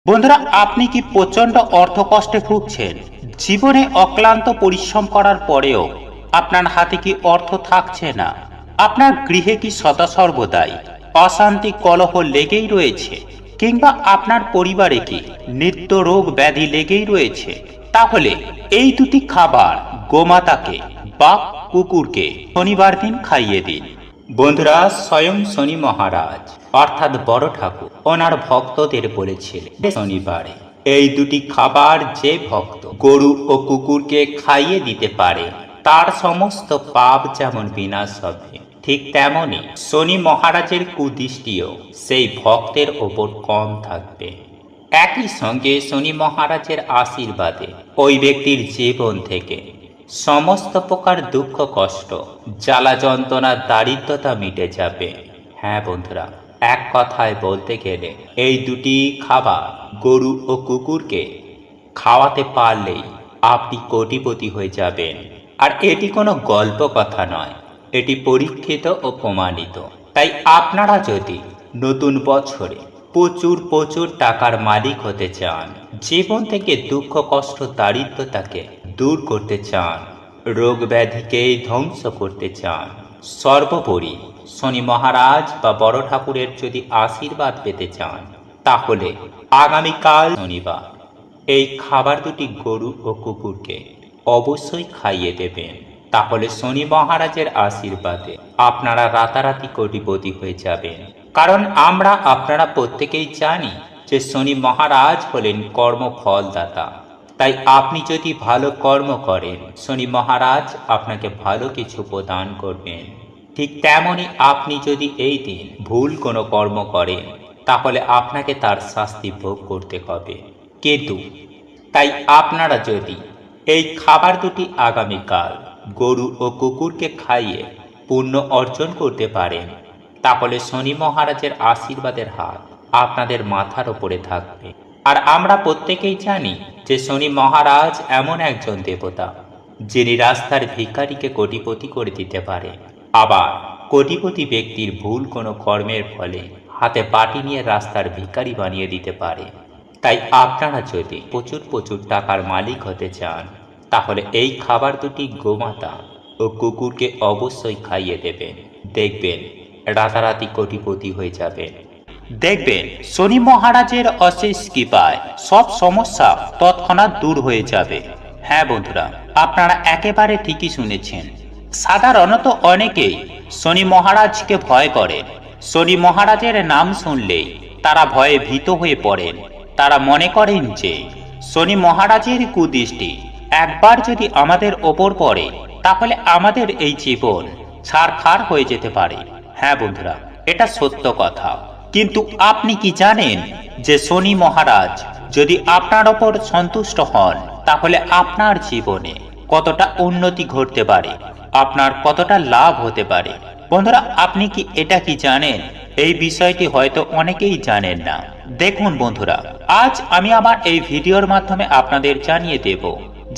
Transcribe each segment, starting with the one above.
বন্ধুরা, আপনি কি প্রচন্ড অর্থকষ্টে ভুগছেন? জীবনে অক্লান্ত পরিশ্রম করার পরেও আপনার হাতে কি অর্থ থাকছে না? আপনার গৃহে কি সদা সর্বদাই অশান্তি কলহ লেগেই রয়েছে? কিংবা আপনার পরিবারে কি নিত্য রোগ ব্যাধি লেগেই রয়েছে? তাহলে এই দুটি খাবার গোমাতাকে বা কুকুরকে শনিবার দিন খাইয়ে দিন। বন্ধুরা, স্বয়ং শনি মহারাজ অর্থাৎ বড় ঠাকুর ওনার ভক্তদের বলেছিলেন শনিবারে এই দুটি খাবার যে ভক্ত গরু ও কুকুরকে খাইয়ে দিতে পারে তার সমস্ত পাপ যেমন বিনাশ হবে, ঠিক তেমনি শনি মহারাজের কুদৃষ্টিও সেই ভক্তের ওপর কম থাকবে। একই সঙ্গে শনি মহারাজের আশীর্বাদে ওই ব্যক্তির জীবন থেকে সমস্ত প্রকার দুঃখ কষ্ট জ্বালা যন্ত্রণা দারিদ্রতা মিটে যাবে। হ্যাঁ বন্ধুরা, এক কথায় বলতে গেলে এই দুটি খাবার গরু ও কুকুরকে খাওয়াতে পারলেই আপনি কোটিপতি হয়ে যাবেন। আর এটি কোনো গল্প কথা নয়, এটি পরীক্ষিত ও প্রমাণিত। তাই আপনারা যদি নতুন বছরে প্রচুর প্রচুর টাকার মালিক হতে চান, জীবন থেকে দুঃখ কষ্ট দারিদ্রতাকে দূর করতে চান, রোগ ব্যাধিকে ধ্বংস করতে চান, সর্বোপরি শনি মহারাজ বা বড় ঠাকুরের যদি আশীর্বাদ পেতে চান, তাহলে আগামীকাল শনিবার এই খাবার দুটি গরু ও কুকুরকে অবশ্যই খাইয়ে দেবেন। তাহলে শনি মহারাজের আশীর্বাদে আপনারা রাতারাতি কোটিপতি হয়ে যাবেন। কারণ আমরা আপনারা প্রত্যেকেই জানি যে শনি মহারাজ হলেন কর্মফলদাতা। তাই আপনি যদি ভালো কর্ম করেন, শনি মহারাজ আপনাকে ভালো কিছু প্রদান করবেন। ঠিক তেমনি আপনি যদি এই দিন ভুল কোনো কর্ম করেন, তাহলে আপনাকে তার শাস্তি ভোগ করতে হবে। কিন্তু তাই আপনারা যদি এই খাবার দুটি আগামীকাল গরু ও কুকুরকে খাইয়ে পুণ্য অর্জন করতে পারেন, তাহলে শনি মহারাজের আশীর্বাদের হাত আপনাদের মাথার ওপরে থাকবে। আর আমরা প্রত্যেকেই জানি যে শনি মহারাজ এমন একজন দেবতা যিনি রাস্তার ভিখারিকে কোটিপতি করে দিতে পারে। আবার কোটিপতি ব্যক্তির ভুল কোনো কর্মের ফলে হাতে বাটি নিয়ে রাস্তার ভিখারি বানিয়ে দিতে পারে। তাই আপনারা যদি প্রচুর প্রচুর টাকার মালিক হতে চান, তাহলে এই খাবার দুটি গোমাতা ও কুকুরকে অবশ্যই খাইয়ে দেবেন। দেখবেন রাতারাতি কোটিপতি হয়ে যাবেন। দেখবেন শনি মহারাজের অশেষ কৃপায় সব সমস্যা তৎক্ষণাৎ দূর হয়ে যাবে। হ্যাঁ বন্ধুরা, আপনারা একেবারে ঠিকই শুনেছেন। সাধারণত অনেকেই শনি মহারাজকে ভয় করেন। শনি মহারাজের নাম শুনলেই তারা ভয়ে ভীত হয়ে পড়েন। তারা মনে করেন যে শনি মহারাজের কুদৃষ্টি একবার যদি আমাদের ওপর পড়ে, তাহলে আমাদের এই জীবন ছারখার হয়ে যেতে পারে। হ্যাঁ বন্ধুরা, এটা সত্য কথা। কিন্তু আপনি কি জানেন যে শনি মহারাজ যদি আপনার ওপর সন্তুষ্ট হন, তাহলে আপনার জীবনে কতটা উন্নতি ঘটতে পারে, আপনার কতটা লাভ হতে পারে? বন্ধুরা, আপনি কি এটা কি জানেন? এই বিষয়টি হয়তো অনেকেই জানেন না। দেখুন বন্ধুরা, আজ আমি আমার এই ভিডিওর মাধ্যমে আপনাদের জানিয়ে দেব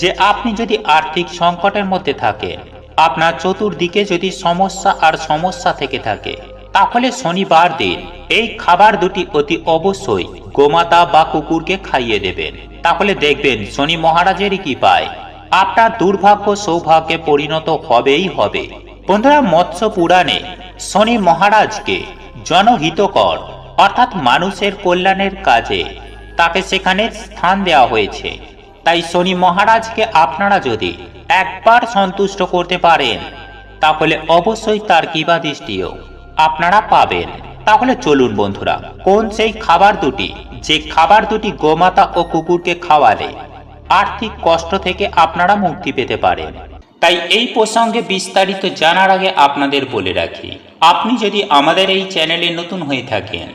যে আপনি যদি আর্থিক সংকটের মধ্যে থাকেন, আপনার চতুর্দিকে যদি সমস্যা আর সমস্যা থেকে থাকে, তাহলে শনিবার দিন এই খাবার দুটি অতি অবশ্যই গোমাতা বা কুকুরকে খাইয়ে দেবেন। তাহলে দেখবেন শনি মহারাজেরই কৃপায় আপনার দুর্ভাগ্য সৌভাগ্যে পরিণত হবেই হবে। বন্ধুরা, মৎস্য পুরাণে শনি মহারাজকে জনহিতকর অর্থাৎ মানুষের কল্যাণের কাজে তাকে সেখানে স্থান দেওয়া হয়েছে। তাই শনি মহারাজকে আপনারা যদি একবার সন্তুষ্ট করতে পারেন, তাহলে অবশ্যই তার কৃপা দৃষ্টিও আপনারা পাবেন। তাহলে চলুন বন্ধুরা, কোন সেই খাবার দুটি, যে খাবার দুটি গোমাতা ও কুকুরকে খাওয়ালে আর্থিক কষ্ট থেকে আপনারা মুক্তি পেতে পারেন। তাই এই প্রসঙ্গে বিস্তারিত জানার আগে আপনাদের বলে রাখি, আপনি যদি আমাদের এই চ্যানেলে নতুন হয়ে থাকেন,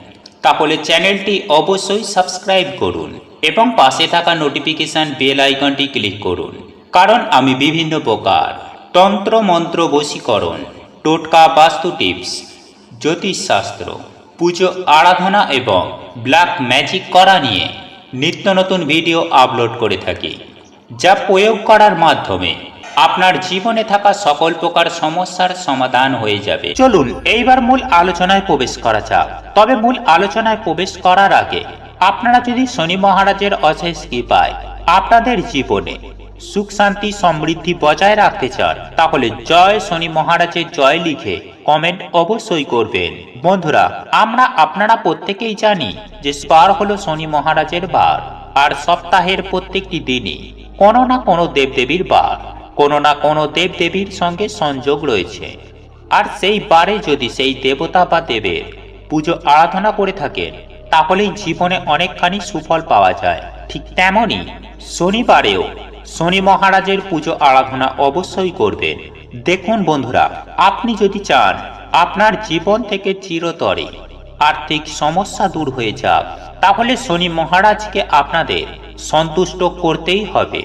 তাহলে চ্যানেলটি অবশ্যই সাবস্ক্রাইব করুন এবং পাশে থাকা নোটিফিকেশন বেল আইকনটি ক্লিক করুন। কারণ আমি বিভিন্ন প্রকার তন্ত্র মন্ত্র বশীকরণ, টোটকা, বাস্তু টিপস, জ্যোতিষশাস্ত্র, পুজো আরাধনা এবং ব্ল্যাক ম্যাজিক করা নিয়ে নিত্য নতুন ভিডিও আপলোড করে থাকি, যা প্রয়োগ করার মাধ্যমে আপনার জীবনে থাকা সকল প্রকার সমস্যার সমাধান হয়ে যাবে। চলুন এইবার মূল আলোচনায় প্রবেশ করা যাক। তবে মূল আলোচনায় প্রবেশ করার আগে আপনারা যদি শনি মহারাজের অশেষ কৃপায় আপনাদের জীবনে সুখ শান্তি সমৃদ্ধি বজায় রাখতে চান, তাহলে জয় শনি মহারাজের জয় লিখে কমেন্ট অবশ্যই করবেন। বন্ধুরা, আপনারা প্রত্যেকেই জানি যে বার হলো শনি মহারাজের বার, আর সপ্তাহের প্রত্যেকটি দিনই কোনো না কোনো দেবদেবীর বার, কোনো না কোনো দেবদেবীর সঙ্গে সংযোগ রয়েছে। আর সেই বারে যদি সেই দেবতা বা দেবের পুজো আরাধনা করে থাকেন, তাহলেই জীবনে অনেকখানি সুফল পাওয়া যায়। ঠিক তেমনই শনিবারেও শনি মহারাজের পুজো আরাধনা অবশ্যই করবেন। দেখুন বন্ধুরা, আপনি যদি চান আপনার জীবন থেকে চিরতরে আর্থিক সমস্যা দূর হয়ে যাক, তাহলে শনি মহারাজকে আপনাদের সন্তুষ্ট করতেই হবে।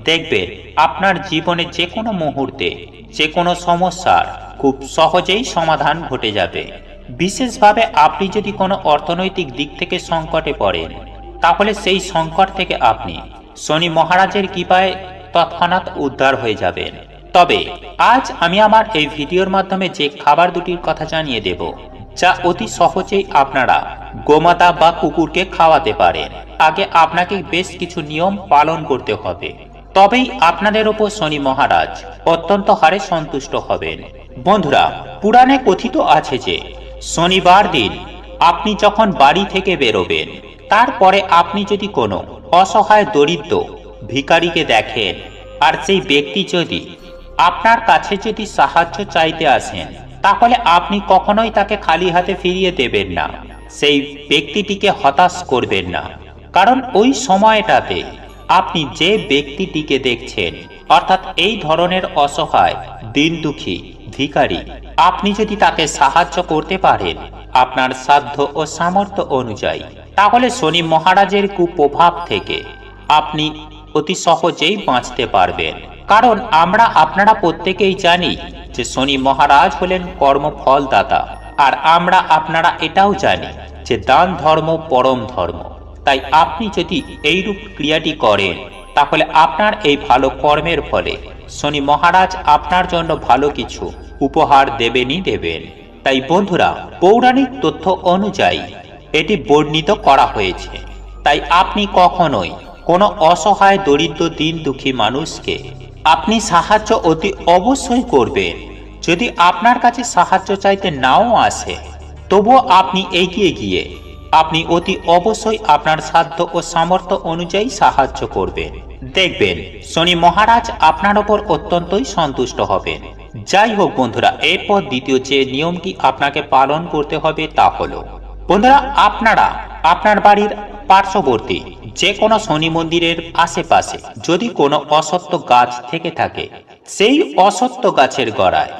দেখবেন আপনার জীবনে যে কোনো মুহূর্তে যে কোনো সমস্যার খুব সহজেই সমাধান ঘটে যাবে। বিশেষভাবে আপনি যদি কোনো অর্থনৈতিক দিক থেকে সংকটে পড়েন, তাহলে সেই সংকট থেকে আপনি শনি মহারাজের কৃপায় তৎক্ষণাৎ উদ্ধার হয়ে যাবেন। তবে আজ আমি আমার এই ভিডিওর মাধ্যমে যে খাবার দুটির কথা জানিয়ে দেব, যা অতি সহজেই আপনারা গোমাতা বা কুকুরকে খাওয়াতে পারেন। আগে আপনাকে বেশ কিছু নিয়ম পালন করতে হবে, তবেই আপনাদের উপর শনি মহারাজ অত্যন্ত হারে সন্তুষ্ট হবেন। বন্ধুরা, পুরাণে কথিত আছে যে শনিবার দিন আপনি যখন বাড়ি থেকে বেরোবেন, তারপরে আপনি যদি কোনো অসহায় দরিদ্র ভিখারিকে দেখেন, আর সেই ব্যক্তি যদি আপনার কাছে যদি সাহায্য চাইতে আসেন, তাহলে আপনি কখনোই তাকে খালি হাতে ফিরিয়ে দেবেন না। সেই ব্যক্তিটিকে হতাশ করবেন না, কারণ ওই সময়টাতে আপনি যে ব্যক্তিটিকে দেখছেন, অর্থাৎ এই ধরনের অসহায় দিন দুঃখী ভিখারি, আপনি যদি তাকে সাহায্য করতে পারেন আপনার সাধ্য ও সামর্থ্য অনুযায়ী, তাহলে শনি মহারাজের কুপ্রভাব থেকে আপনি অতি সহজেই বাঁচতে পারবেন। কারণ আপনারা প্রত্যেকেই জানি যে শনি মহারাজ হলেন কর্মফলদাতা, আর আপনারা এটাও জানি যে দান ধর্ম পরম ধর্ম। তাই আপনি যদি এইরূপ ক্রিয়াটি করেন, তাহলে আপনার এই ভালো কর্মের ফলে শনি মহারাজ আপনার জন্য ভালো কিছু উপহার দেবেনই দেবেন। তাই বন্ধুরা, পৌরাণিক তথ্য অনুযায়ী এটি বর্ণিত করা হয়েছে। তাই আপনি কখনোই কোনো অসহায় দরিদ্র দিন দুঃখী মানুষকে আপনি সাহায্য অতি অবশ্যই করবেন। যদি আপনার কাছে সাহায্য চাইতে নাও আসে, তবুও আপনি এগিয়ে গিয়ে আপনি অতি অবশ্যই আপনার সাধ্য ও সামর্থ্য অনুযায়ী সাহায্য করবেন। দেখবেন শনি মহারাজ আপনার ওপর অত্যন্তই সন্তুষ্ট হবেন। যাই হোক বন্ধুরা, এরপর দ্বিতীয় যে নিয়মটি আপনাকে পালন করতে হবে তা হলো, বন্ধুরা, আপনারা আপনার বাড়ির পার্শ্ববর্তী যে কোনো শনি মন্দিরের আশেপাশে যদি কোনো অসত্য গাছ থেকে থাকে, সেই অসত্য গাছের গোড়ায়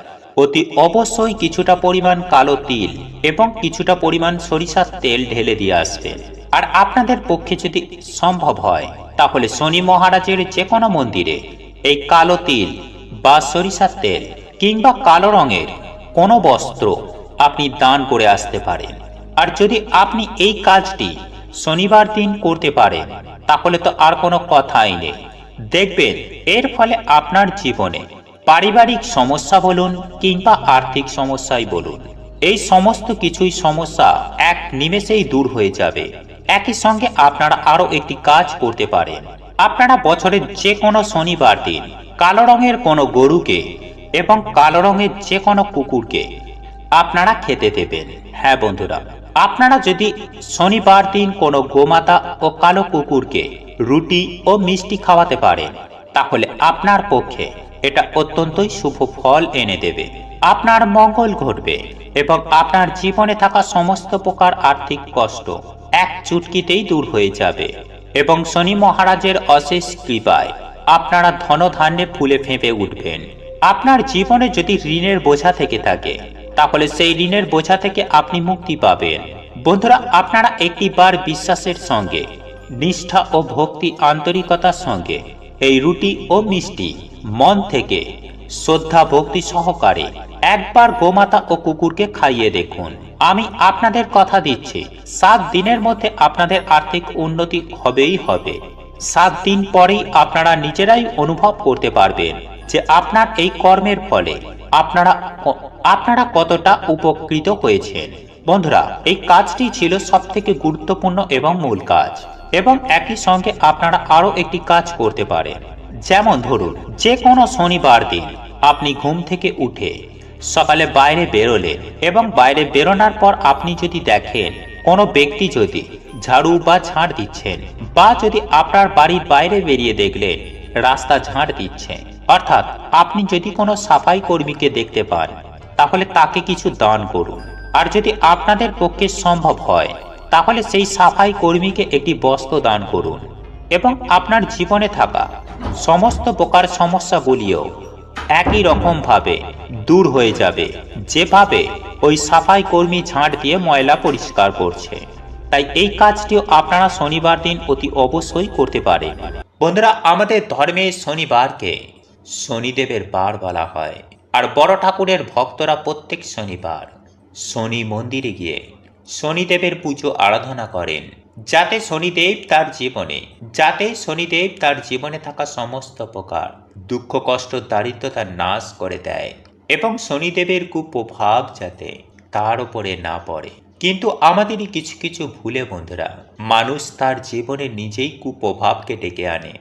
অতি অবশ্যই কিছুটা পরিমাণ কালো তিল এবং কিছুটা পরিমাণ সরিষার তেল ঢেলে দিয়ে আসবেন। আর আপনাদের পক্ষে যদি সম্ভব হয়, তাহলে শনি মহারাজের যে কোনো মন্দিরে এই কালো তিল বা সরিষার তেল কিংবা কালো রঙের কোনো বস্ত্র আপনি দান করে আসতে পারেন। আর যদি আপনি এই কাজটি শনিবার দিন করতে পারেন, তাহলে তো আর কোনো কথাই নেই। দেখবেন এর ফলে আপনার জীবনে পারিবারিক সমস্যা বলুন কিংবা আর্থিক সমস্যাই বলুন, এই সমস্ত কিছুই সমস্যা এক নিমেষেই দূর হয়ে যাবে। একই সঙ্গে আপনারা আরো একটি কাজ করতে পারেন। আপনারা বছরের যে কোনো শনিবার দিন কালো রঙের কোনো গরুকে এবং কালো রঙের যে কোনো কুকুরকে আপনারা খেতে দেবেন। হ্যাঁ বন্ধুরা, আপনারা যদি শনিবার দিন কোনো গোমাতা ও কালো কুকুরকে রুটি ও মিষ্টি খাওয়াতে পারেন, তাহলে আপনার পক্ষে এটা অত্যন্তই শুভ ফল এনে দেবে। আপনার মঙ্গল ঘটবে এবং আপনার জীবনে থাকা সমস্ত প্রকার আর্থিক কষ্ট এক চুটকিতেই দূর হয়ে যাবে। এবং শনি মহারাজের অশেষ কৃপায় আপনারা ধনধান্যে ফুলে ফেঁপে উঠবেন। আপনার জীবনে যদি ঋণের বোঝা থেকে থাকে, তাহলে সেই ঋণের বোঝা থেকে আপনি মুক্তি পাবেন। বন্ধুরা, আপনারা একটিবার বিশ্বাসের সঙ্গে, নিষ্ঠা ও ভক্তি আন্তরিকতার সঙ্গে এই রুটি ও মিষ্টি মন থেকে শ্রদ্ধা ভক্তি সহকারে একবার গোমাতা ও কুকুরকে খাইয়ে দেখুন। আমি আপনাদের কথা দিচ্ছি, 7 দিনের মধ্যে আপনাদের আর্থিক উন্নতি হবেই হবে। 7 দিন পরেই আপনারা নিজেরাই অনুভব করতে পারবেন যে আপনার এই কর্মের ফলে আপনারা আপনারা কতটা উপকৃত হয়েছেন। বন্ধুরা, এই কাজটি ছিল সবথেকে গুরুত্বপূর্ণ এবং মূল কাজ। এবং একই সঙ্গে আপনারা আরও একটি কাজ করতে পারেন। যেমন ধরুন, যে কোনো শনিবার দিন আপনি ঘুম থেকে উঠে সকালে বাইরে বেরোলেন এবং বাইরে বেরোনোর পর আপনি যদি দেখেন কোনো ব্যক্তি যদি ঝাড়ু বা ঝাড় দিচ্ছেন, বা যদি আপনার বাড়ির বাইরে বেরিয়ে দেখলেন রাস্তা ঝাড় দিচ্ছে, অর্থাৎ আপনি যদি কোনো সাফাই কর্মীকে দেখতে পান, তাহলে তাকে কিছু দান করুন। আর যদি আপনাদের পক্ষে সম্ভব হয় তাহলে সেই সাফাই কর্মীকে একটি বস্ত্র দান করুন। এবং আপনার জীবনে থাকা সমস্ত প্রকার সমস্যাগুলিও একই রকম ভাবে দূর হয়ে যাবে, যেভাবে ওই সাফাই কর্মী ঝাড় দিয়ে ময়লা পরিষ্কার করছে। তাই এই কাজটিও আপনারা শনিবার দিন অতি অবশ্যই করতে পারেন। বন্ধুরা, আমাদের ধর্মে শনিবারকে শনিদেবের বার বলা হয়। আর বড় ঠাকুরের ভক্তরা প্রত্যেক শনিবার শনি মন্দিরে গিয়ে শনিদেবের পুজো আরাধনা করেন, যাতে শনিদেব তার জীবনে থাকা সমস্ত প্রকার দুঃখ কষ্ট দারিদ্রতা নাশ করে দেয় এবং শনিদেবের কুপ্রভাব যাতে তার উপরে না পড়ে। কিন্তু আমাদেরই কিছু কিছু ভুলে বন্ধুরা মানুষ তার জীবনে নিজেই কুপ্রভাবকে ডেকে আনে।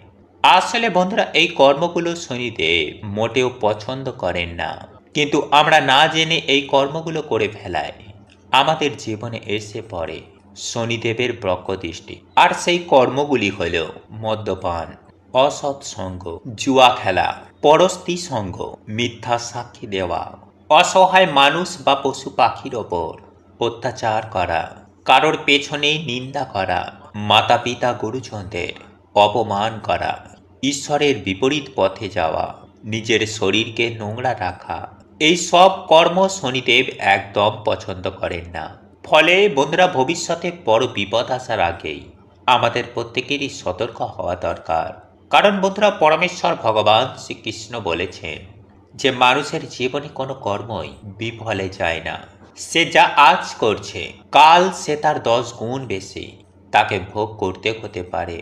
আসলে বন্ধুরা, এই কর্মগুলো শনিদেব মোটেও পছন্দ করেন না, কিন্তু আমরা না জেনে এই কর্মগুলো করে ফেলায় আমাদের জীবনে এসে পড়ে শনিদেবের বক্রদৃষ্টি। আর সেই কর্মগুলি হল মদ্যপান, অসৎসঙ্গ, জুয়া খেলা, পরস্ত্রী সঙ্গ, মিথ্যা সাক্ষী দেওয়া, অসহায় মানুষ বা পশু পাখির ওপর অত্যাচার করা, কারোর পেছনে নিন্দা করা, মাতা পিতা গুরুজনদের অপমান করা, ঈশ্বরের বিপরীত পথে যাওয়া, নিজের শরীরকে নোংরা রাখা, এই সব কর্ম শনিদেব একদম পছন্দ করেন না। ফলে বন্ধুরা, ভবিষ্যতে বড় বিপদ আসার আগেই আমাদের প্রত্যেকেরই সতর্ক হওয়া দরকার। কারণ বন্ধুরা, পরমেশ্বর ভগবান শ্রীকৃষ্ণ বলেছেন যে মানুষের জীবনে কোনো কর্মই বিফলে যায় না। সে যা আজ করছে কাল সে তার 10 গুণ বেশি তাকে ভোগ করতে হতে পারে।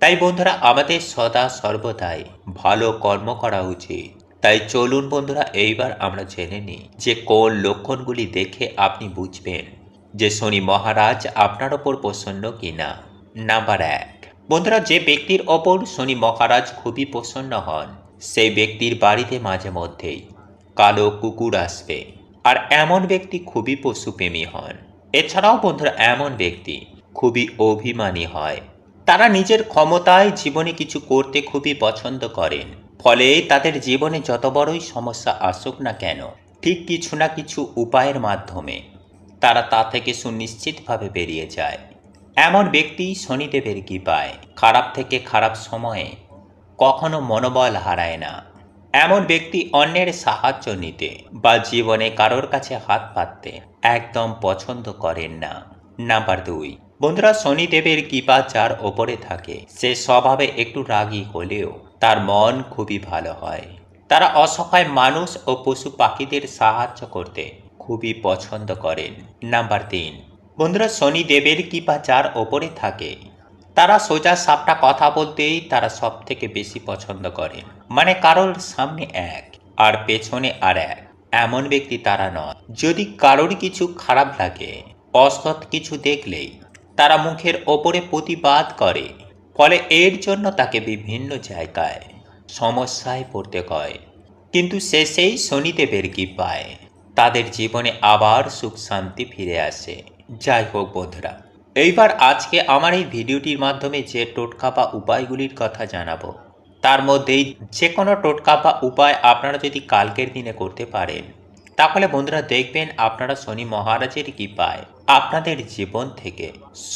তাই বন্ধুরা, আমাদের সদা সর্বদাই ভালো কর্ম করা উচিত। তাই চলুন বন্ধুরা, এইবার আমরা জেনে নিই যে কোন লক্ষণগুলি দেখে আপনি বুঝবেন যে শনি মহারাজ আপনার ওপর প্রসন্ন কিনা। নাম্বার 1, বন্ধুরা, যে ব্যক্তির ওপর শনি মহারাজ খুবই প্রসন্ন হন সেই ব্যক্তির বাড়িতে মাঝে মধ্যেই কালো কুকুর আসবে। আর এমন ব্যক্তি খুবই পশুপ্রেমী হন। এছাড়াও বন্ধুরা, এমন ব্যক্তি খুবই অভিমানী হয়। তারা নিজের ক্ষমতায় জীবনে কিছু করতে খুবই পছন্দ করেন। ফলে তাদের জীবনে যত বড়ই সমস্যা আসুক না কেন, ঠিক কিছু না কিছু উপায়ের মাধ্যমে তারা তা থেকে সুনিশ্চিতভাবে বেরিয়ে যায়। এমন ব্যক্তি শনিদেবের কৃপায় খারাপ থেকে খারাপ সময়ে কখনো মনোবল হারায় না। এমন ব্যক্তি অন্যের সাহায্য নিতে বা জীবনে কারোর কাছে হাত পাততে একদম পছন্দ করেন না। নাম্বার 2, বন্ধুরা, শনিদেবের কৃপা যার ওপরে থাকে সে স্বভাবে একটু রাগী হলেও তার মন খুবই ভালো হয়। তারা অসহায় মানুষ ও পশু পাখিদের সাহায্য করতে খুবই পছন্দ করেন। নাম্বার 3, বন্ধুরা, শনিদেবের কৃপা যার ওপরে থাকে তারা সোজা সাপটা কথা বলতেই তারা সব থেকে বেশি পছন্দ করেন। মানে কারোর সামনে এক আর পেছনে আর এক, এমন ব্যক্তি তারা নয়। যদি কারোর কিছু খারাপ লাগে, অসৎ কিছু দেখলেই তারা মুখের ওপরে প্রতিবাদ করে। ফলে এর জন্য তাকে বিভিন্ন জায়গায় সমস্যায় পড়তে হয়। কিন্তু শেষেই শনিদেবের কৃপায় তাদের জীবনে আবার সুখ শান্তি ফিরে আসে। যাই হোক বন্ধুরা, এইবার আজকে আমার এই ভিডিওটির মাধ্যমে যে টোটকা বা উপায়গুলির কথা জানাবো, তার মধ্যেই যে কোনো টোটকা বা উপায় আপনারা যদি কালকের দিনে করতে পারেন, তাহলে বন্ধুরা দেখবেন আপনারা শনি মহারাজের কৃপায় আপনাদের জীবন থেকে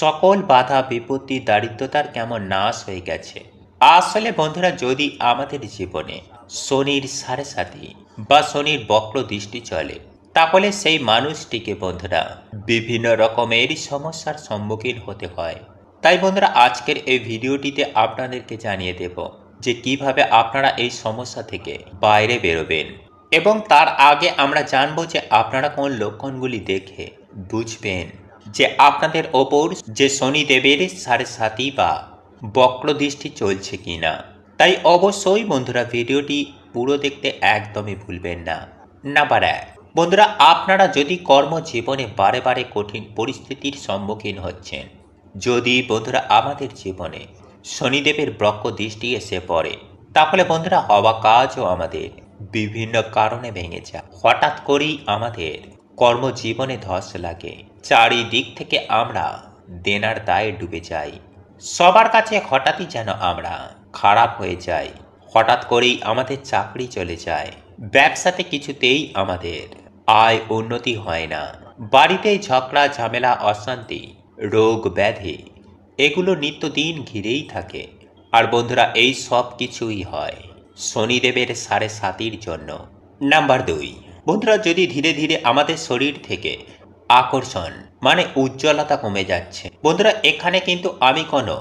সকল বাধা বিপত্তি দারিদ্রতার কেমন নাশ হয়ে গেছে। আসলে বন্ধুরা, যদি আমাদের জীবনে শনির সাড়ে সাথী বা শনির বক্র দৃষ্টি চলে, তাহলে সেই মানুষটিকে বন্ধুরা বিভিন্ন রকমের সমস্যার সম্মুখীন হতে হয়। তাই বন্ধুরা, আজকের এই ভিডিওটিতে আপনাদেরকে জানিয়ে দেব যে কিভাবে আপনারা এই সমস্যা থেকে বাইরে বেরোবেন। এবং তার আগে আমরা জানবো যে আপনারা কোন লক্ষণগুলি দেখে বুঝবেন যে আপনাদের ওপর যে শনিদেবের সাড়ে সাথী বা বক্র দৃষ্টি চলছে কিনা। তাই অবশ্যই বন্ধুরা ভিডিওটি পুরো দেখতে একদমই ভুলবেন না। নাম্বার 1, বন্ধুরা আপনারা যদি কর্মজীবনে বারে বারে কঠিন পরিস্থিতির সম্মুখীন হচ্ছেন, যদি বন্ধুরা আমাদের জীবনে শনিদেবের ব্রহ্ম দৃষ্টি এসে পড়ে, তাহলে বন্ধুরা হওয়া কাজও আমাদের বিভিন্ন কারণে ভেঙে যায়। হঠাৎ করেই আমাদের কর্মজীবনে ধস লাগে, চারিদিক থেকে আমরা দেনার দায়ে ডুবে যাই, সবার কাছে হঠাৎই যেন আমরা খারাপ হয়ে যাই, হঠাৎ করেই আমাদের চাকরি চলে যায়, ব্যবসাতে কিছুতেই আমাদের আয় উন্নতি হয় না, বাড়িতে ঝগড়া ঝামেলা অশান্তি রোগ ব্যাধি এগুলো নিত্যদিন ঘিরেই থাকে। আর বন্ধুরা এই সব কিছুই হয় শনিদেবের 7.5 জন্য। নাম্বার 2, বন্ধুরা যদি ধীরে ধীরে আমাদের শরীর থেকে আকর্ষণ মানে উজ্জ্বলতা কমে যাচ্ছে, বন্ধুরা এখানে কিন্তু আমি কোনো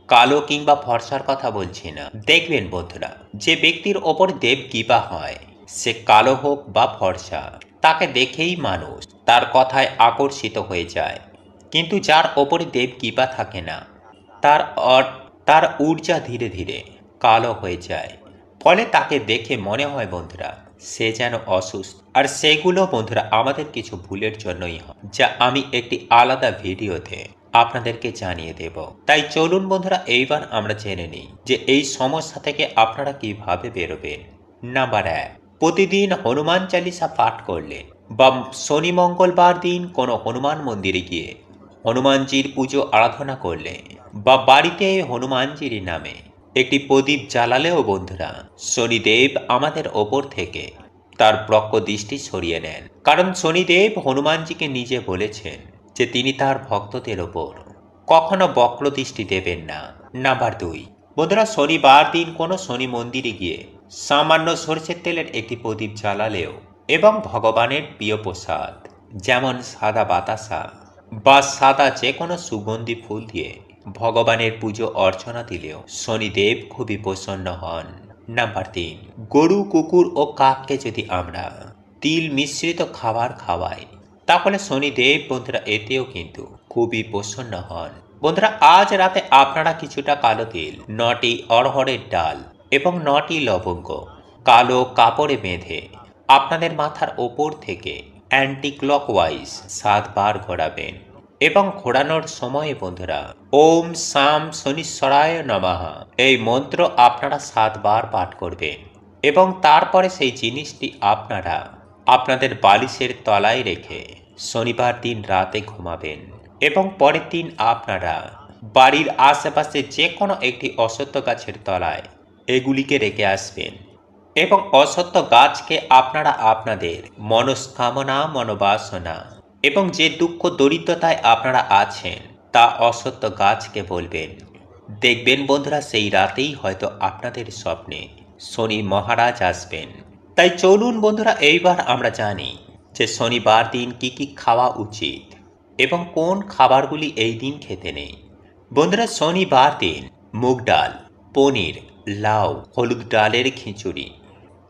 কালো কিংবা ফর্সার কথা বলছি না। দেখবেন বন্ধুরা, যে ব্যক্তির ওপর দেব কৃপা হয়, সে কালো হোক বা ফর্সা, তাকে দেখেই মানুষ তার কথায় আকর্ষিত হয়ে যায়। কিন্তু যার ওপরে দেব কৃপা থাকে না, তার তার ঊর্জা ধীরে ধীরে কালো হয়ে যায়, ফলে তাকে দেখে মনে হয় বন্ধুরা সে যেন অসুস্থ। আর সেগুলো বন্ধুরা আমাদের কিছু ভুলের জন্যই হয়, যা আমি একটি আলাদা ভিডিওতে আপনাদেরকে জানিয়ে দেব। তাই চলুন বন্ধুরা এইবার আমরা জেনে নিই যে এই সমস্যা থেকে আপনারা কিভাবে বেরোবেন। নাম্বার 1, প্রতিদিন হনুমান চালিসা পাঠ করলে বা শনি মঙ্গলবার দিন কোনো হনুমান মন্দিরে গিয়ে হনুমানজির পুজো আরাধনা করলে বা বাড়িতে হনুমানজির নামে একটি প্রদীপ জ্বালালেও বন্ধুরা শনিদেব আমাদের ওপর থেকে তার ব্রহ্ম দৃষ্টি সরিয়ে নেন। কারণ শনিদেব হনুমানজিকে নিজে বলেছেন যে তিনি তার ভক্তদের ওপর কখনো বক্র দৃষ্টি দেবেন না। নাম্বার 2, বন্ধুরা শনিবার দিন কোনো শনি মন্দিরে গিয়ে সামান্য সরষের তেলের একটি প্রদীপ জ্বালালেও এবং ভগবানের প্রিয় প্রসাদ যেমন সাদা বাতাসা বা সাদা যে কোনো সুগন্ধি ফুল দিয়ে ভগবানের পুজো অর্চনা দিলেও শনিদেব খুবই প্রসন্ন হন। নাম্বার 3, গরু কুকুর ও কাককে যদি আমরা তিল মিশ্রিত খাবার খাওয়াই, তাহলে শনিদেব বন্ধুরা এতেও কিন্তু খুবই প্রসন্ন হন। বন্ধুরা আজ রাতে আপনারা কিছুটা কালো তিল, 9টি অড়হরের ডাল এবং 9টি লবঙ্গ কালো কাপড়ে বেঁধে আপনাদের মাথার ওপর থেকে অ্যান্টি ক্লকওয়াইজ 7 বার ঘোরাবেন এবং ঘোরানোর সময়ে বন্ধুরা ওম সাম শনিশ্বরায় নমঃ এই মন্ত্র আপনারা 7 বার পাঠ করবেন এবং তারপরে সেই জিনিসটি আপনারা আপনাদের বালিশের তলায় রেখে শনিবার দিন রাতে ঘুমাবেন এবং পরের দিন আপনারা বাড়ির আশেপাশে যে কোনো একটি অশ্বত্থ গাছের তলায় এগুলিকে রেখে আসবেন এবং অশ্বত্থ গাছকে আপনারা আপনাদের মনস্কামনা মনোবাসনা এবং যে দুঃখ দরিদ্রতায় আপনারা আছেন তা অশ্বত্থ গাছকে বলবেন। দেখবেন বন্ধুরা সেই রাতেই হয়তো আপনাদের স্বপ্নে শনি মহারাজ আসবেন। তাই চলুন বন্ধুরা এইবার আমরা জানি যে শনিবার দিন কি কি খাওয়া উচিত এবং কোন খাবারগুলি এই দিন খেতে নেই। বন্ধুরা শনিবার দিন মুগ ডাল, পনির, লাউ, হলুদ ডালের খিচুড়ি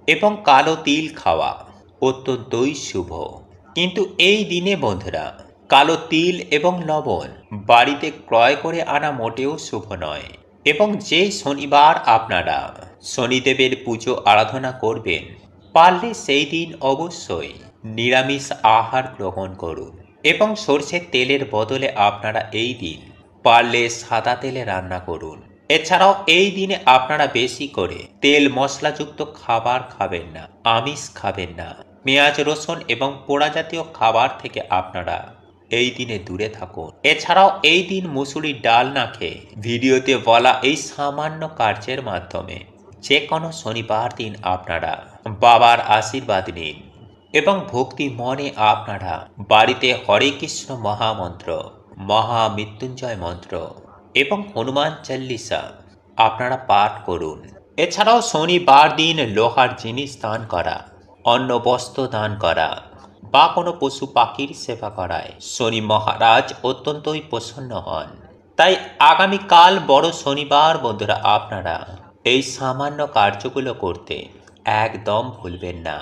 এবং কালো তিল খাওয়া অত্যন্তই শুভ। কিন্তু এই দিনে বন্ধুরা কালো তিল এবং লবণ বাড়িতে ক্রয় করে আনা মোটেও শুভ নয় এবং যে শনিবার আপনারা শনিদেবের পুজো আরাধনা করবেন, পারলে সেই দিন অবশ্যই নিরামিষ আহার গ্রহণ করুন এবং সরষের তেলের বদলে আপনারা এই দিন পারলে সাদা তেলে রান্না করুন। এছাড়াও এই দিনে আপনারা বেশি করে তেল মশলাযুক্ত খাবার খাবেন না, আমিষ খাবেন না, পেঁয়াজ রসুন এবং পোড়া জাতীয় খাবার থেকে আপনারা এই দিনে দূরে থাকুন। এছাড়াও এই দিন মুসুরির ডাল না খেয়ে ভিডিওতে বলা এই সামান্য কার্যের মাধ্যমে যে কোনো শনিবার দিন আপনারা বাবার আশীর্বাদ নিন এবং ভক্তি মনে আপনারা বাড়িতে হরে কৃষ্ণ মহামন্ত্র, মহামৃত্যুঞ্জয় মন্ত্র এবং হনুমান চল্লিশা আপনারা পাঠ করুন। এছাড়াও শনিবার দিন লোহার জিনিস দান করা, অন্ন বস্ত্র দান করা বা কোনো পশু পাখির সেবা করায় শনি মহারাজ অত্যন্তই প্রসন্ন হন। তাই আগামীকাল বড় শনিবার বন্ধুরা আপনারা এই সামান্য কার্যগুলো করতে একদম ভুলবেন না।